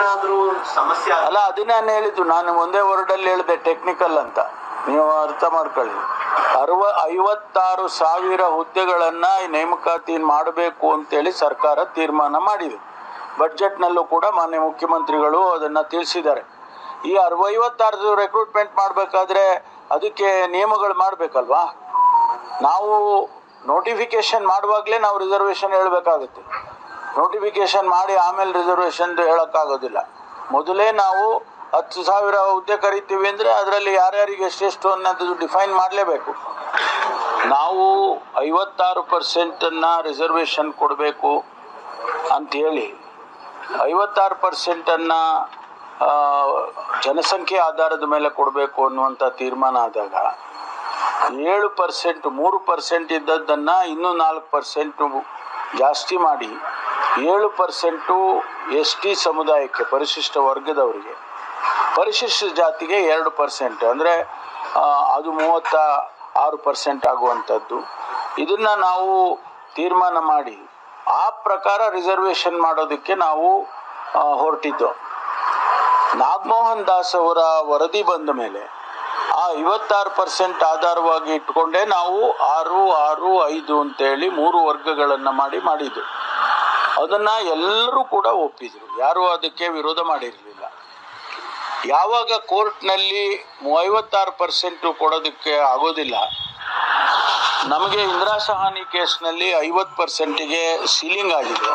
ಏನಾದ್ರೂ ಸಮಸ್ಯೆ ಅಲ್ಲ, ಅದನ್ನೇ ನಾನು ಹೇಳಿದ್ದು. ನಾನು ಒಂದೇ ವರ್ಡಲ್ಲಿ ಹೇಳಿದೆ ಟೆಕ್ನಿಕಲ್ ಅಂತ, ನೀವು ಅರ್ಥ ಮಾಡ್ಕೊಳ್ಳಿ. 56,000 ಹುದ್ದೆಗಳನ್ನ ನೇಮಕಾತಿ ಮಾಡಬೇಕು ಅಂತೇಳಿ ಸರ್ಕಾರ ತೀರ್ಮಾನ ಮಾಡಿದೆ. ಬಡ್ಜೆಟ್ನಲ್ಲೂ ಕೂಡ ಮಾನ್ಯ ಮುಖ್ಯಮಂತ್ರಿಗಳು ಅದನ್ನ ತಿಳಿಸಿದ್ದಾರೆ. ಈ 56,000 ರೆಕ್ರೂಟ್ಮೆಂಟ್ ಮಾಡಬೇಕಾದ್ರೆ ಅದಕ್ಕೆ ನಿಯಮಗಳು ಮಾಡಬೇಕಲ್ವಾ? ನಾವು ನೋಟಿಫಿಕೇಶನ್ ಮಾಡುವಾಗಲೇ ನಾವು ರಿಸರ್ವೇಷನ್ ಹೇಳಬೇಕಾಗುತ್ತೆ. ನೋಟಿಫಿಕೇಶನ್ ಮಾಡಿ ಆಮೇಲೆ ರಿಸರ್ವೇಷನ್ ಹೇಳೋಕ್ಕಾಗೋದಿಲ್ಲ. ಮೊದಲೇ ನಾವು 10,000 ಹುದ್ದೆ ಕರಿತೀವಿ ಅಂದರೆ ಅದರಲ್ಲಿ ಯಾರ್ಯಾರಿಗೆ ಎಷ್ಟೆಷ್ಟು ಅನ್ನೋದು ಡಿಫೈನ್ ಮಾಡಲೇಬೇಕು. ನಾವು 56% ರಿಸರ್ವೇಷನ್ ಕೊಡಬೇಕು ಅಂಥೇಳಿ 56% ಜನಸಂಖ್ಯೆ ಆಧಾರದ ಮೇಲೆ ಕೊಡಬೇಕು ಅನ್ನುವಂಥ ತೀರ್ಮಾನ ಆದಾಗ 7%, 3% ಇದ್ದದ್ದನ್ನು ಇನ್ನೂ 4% ಜಾಸ್ತಿ ಮಾಡಿ 7% ST ಸಮುದಾಯಕ್ಕೆ, ಪರಿಶಿಷ್ಟ ವರ್ಗದವರಿಗೆ, ಪರಿಶಿಷ್ಟ ಜಾತಿಗೆ 2%, ಅಂದರೆ ಅದು 36% ಆಗುವಂಥದ್ದು. ಇದನ್ನು ನಾವು ತೀರ್ಮಾನ ಮಾಡಿ ಆ ಪ್ರಕಾರ ರಿಸರ್ವೇಷನ್ ಮಾಡೋದಕ್ಕೆ ನಾವು ಹೊರಟಿದ್ದು. ನಾಗಮೋಹನ್ ದಾಸ್ ಅವರ ವರದಿ ಬಂದ ಮೇಲೆ ಆ 56% ಆಧಾರವಾಗಿ ಇಟ್ಕೊಂಡೇ ನಾವು 6, 6, 5 ಅಂತೇಳಿ 3 ವರ್ಗಗಳನ್ನು ಮಾಡಿದ್ದು. ಅದನ್ನು ಎಲ್ಲರೂ ಕೂಡ ಒಪ್ಪಿದ್ರು, ಯಾರೂ ಅದಕ್ಕೆ ವಿರೋಧ ಮಾಡಿರಲಿಲ್ಲ. ಯಾವಾಗ ಕೋರ್ಟ್ನಲ್ಲಿ 56% ಕೊಡೋದಕ್ಕೆ ಆಗೋದಿಲ್ಲ, ನಮಗೆ ಇಂದಿರಾ ಸಹಾನಿ ಕೇಸ್ನಲ್ಲಿ 50%ಗೆ ಸೀಲಿಂಗ್ ಆಗಿದೆ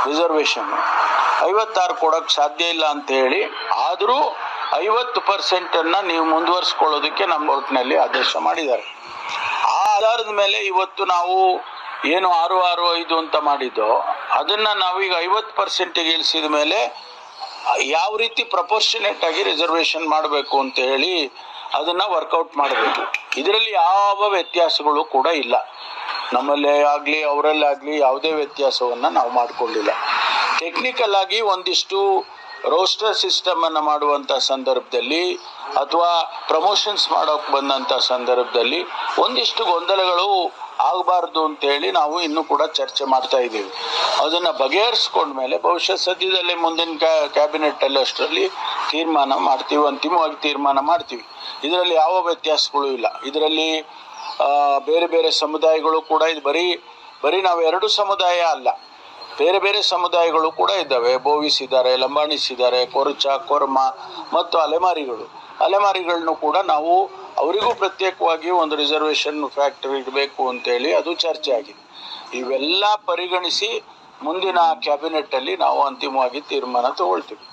ರಿಸರ್ವೇಷನ್, 56 ಕೊಡೋಕ್ಕೆ ಸಾಧ್ಯ ಇಲ್ಲ ಅಂತ ಹೇಳಿ, ಆದರೂ 50%ಅನ್ನು ನೀವು ಮುಂದುವರಿಸ್ಕೊಳ್ಳೋದಕ್ಕೆ ನಮ್ಮ ಕೋರ್ಟ್ನಲ್ಲಿ ಆದೇಶ ಮಾಡಿದ್ದಾರೆ. ಆ ಆಧಾರದ ಮೇಲೆ ಇವತ್ತು ನಾವು ಏನು 6, 6, 5 ಅಂತ ಮಾಡಿದ್ದೋ ಅದನ್ನು ನಾವೀಗ 50%ಗೆ ಇಳಿಸಿದ ಮೇಲೆ ಯಾವ ರೀತಿ ಪ್ರಪೋರ್ಷನೇಟ್ ಆಗಿ ರಿಸರ್ವೇಷನ್ ಮಾಡಬೇಕು ಅಂತ ಹೇಳಿ ಅದನ್ನು ವರ್ಕೌಟ್ ಮಾಡಬೇಕು. ಇದರಲ್ಲಿ ಯಾವ ವ್ಯತ್ಯಾಸಗಳು ಕೂಡ ಇಲ್ಲ. ನಮ್ಮಲ್ಲೇ ಆಗಲಿ ಅವರಲ್ಲೇ ಆಗಲಿ ಯಾವುದೇ ವ್ಯತ್ಯಾಸವನ್ನು ನಾವು ಮಾಡಿಕೊಂಡಿಲ್ಲ. ಟೆಕ್ನಿಕಲ್ ಆಗಿ ಒಂದಿಷ್ಟು ರೋಸ್ಟರ್ ಸಿಸ್ಟಮನ್ನು ಮಾಡುವಂಥ ಸಂದರ್ಭದಲ್ಲಿ ಅಥವಾ ಪ್ರಮೋಷನ್ಸ್ ಮಾಡೋಕ್ಕೆ ಬಂದಂಥ ಸಂದರ್ಭದಲ್ಲಿ ಒಂದಿಷ್ಟು ಗೊಂದಲಗಳು ಆಗಬಾರ್ದು ಅಂತೇಳಿ ನಾವು ಇನ್ನೂ ಕೂಡ ಚರ್ಚೆ ಮಾಡ್ತಾ ಇದ್ದೀವಿ. ಅದನ್ನು ಬಗೆಹರಿಸ್ಕೊಂಡ್ಮೇಲೆ ಬಹುಶಃ ಸದ್ಯದಲ್ಲೇ ಮುಂದಿನ ಕ್ಯಾಬಿನೆಟ್ಟಲ್ಲಿ ಅಷ್ಟರಲ್ಲಿ ತೀರ್ಮಾನ ಮಾಡ್ತೀವಿ, ಅಂತಿಮವಾಗಿ ತೀರ್ಮಾನ ಮಾಡ್ತೀವಿ. ಇದರಲ್ಲಿ ಯಾವ ವ್ಯತ್ಯಾಸಗಳು ಇಲ್ಲ. ಇದರಲ್ಲಿ ಬೇರೆ ಬೇರೆ ಸಮುದಾಯಗಳು ಕೂಡ ಇದು ಬರೀ ನಾವು 2 ಸಮುದಾಯ ಅಲ್ಲ, ಬೇರೆ ಬೇರೆ ಸಮುದಾಯಗಳು ಕೂಡ ಇದ್ದಾವೆ. ಬೋವಿಸ್ ಇದ್ದಾರೆ, ಲಂಬಾಣಿಸ್ ಇದ್ದಾರೆ, ಕೊರಚ, ಕೊರ್ಮ ಮತ್ತು ಅಲೆಮಾರಿಗಳನ್ನು ಕೂಡ ನಾವು ಅವರಿಗೂ ಪ್ರತ್ಯೇಕವಾಗಿ ಒಂದು ರಿಸರ್ವೇಷನ್ ಫ್ಯಾಕ್ಟರಿ ಇಡಬೇಕು ಅಂತೇಳಿ ಅದು ಚರ್ಚೆ ಆಗಿದೆ. ಇವೆಲ್ಲ ಪರಿಗಣಿಸಿ ಮುಂದಿನ ಕ್ಯಾಬಿನೆಟ್ಟಲ್ಲಿ ನಾವು ಅಂತಿಮವಾಗಿ ತೀರ್ಮಾನ ತಗೊಳ್ತೀವಿ.